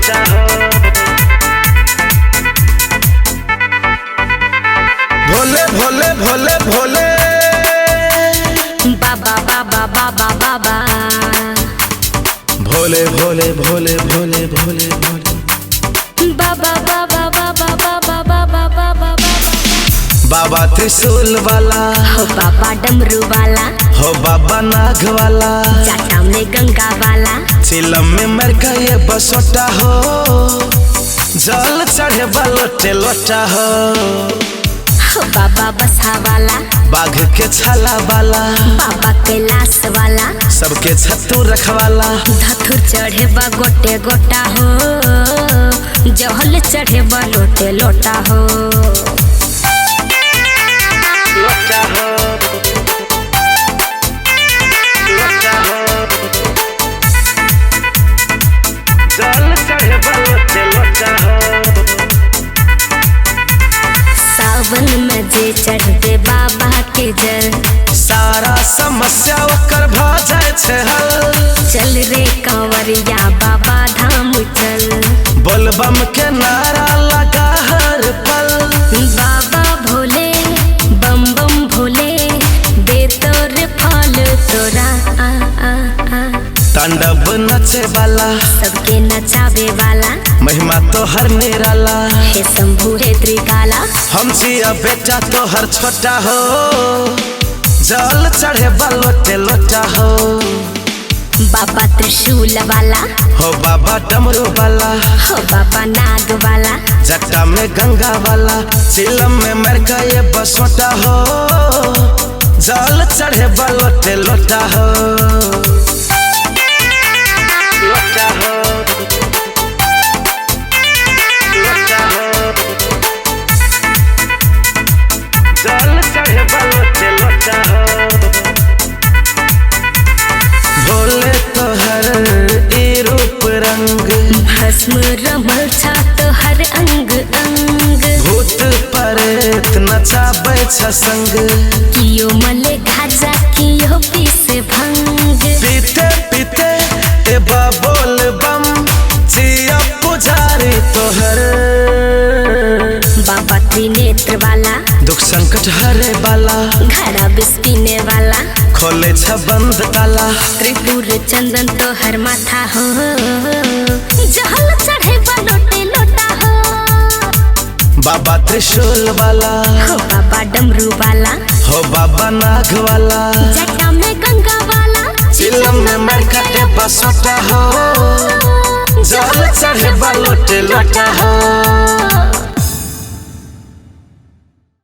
लोटा हो। भोले भोले भोले भोले बाबा बाबा बाबा बाबा भोले भोले भोले भोले भोले भोले बाबा बाबा बाबा बाबा बाबा बाबा बाबा त्रिशूल वाला हो बाबा डमरू वाला हो बाबा नाग वाला जाटा में गंगा वाला चिलम में मर का ये बसोटा हो। जल चढ़े लोटे लोटा हो। बाबा बसा वाला बाघ के छाला वाला बाबा कैलाश वाला सबके छत्तू रखवाला धतुर चढ़े बा गोटे गोटा हो। जहल चढ़े बा लोटे लोटा हो। लोटा हो लोटा हो जल चढ़े लोटे लोटा हो। सावन में जे चढ़ते बाबा के जल सारा समस्या ओकर भ जाय छे हल। चल रे कांवरिया बाबा धाम चल। बोलबम के नारा लगा हर पल। बाबा भोले बम बम भोले दे तोरे फल तोरा आ आ आ। तांडव नचे वाला सबके नचावे वाला महिमा तो हर निराला। हे शंभु हे त्रिकाला हम जिया बेटा तो हर छोटा हो। जल चढ़े लोटे लोटा हो। बाबा त्रिशूल वाला हो बाबा डमरू वाला हो बाबा नाग वाला जटा में गंगा वाला चिलम में मर का ये बसोटा हो। जल चढ़े लोटे लोटा हो। लोटा हो लोटा हो जल चढ़े लोटे लोटा हो। भोले तोहर ई रूप रंग भस्म रमल छात हर अंग अंग। भूत प्रेत नचाबै छ संग। कियो मले गाजा कियो पीसे भंग। पीते पीते ए बोल बम जिया पुजारी तोहर। बाबा त्रिनेत्र वाला दुख संकट हरे वाला घड़ा बिस्पीने वाला खोले छ बंद ताला। त्रिपुर चंदन तो हर माथा हो। जहल चढ़े बा लोटे लोटा हो। बाबा त्रिशूल वाला हो बाबा डमरू वाला हो बाबा नाग वाला जटा में गंगा वाला चिलम में मर का बसोटा हो। जल चढ़े लोटे लोटा हो।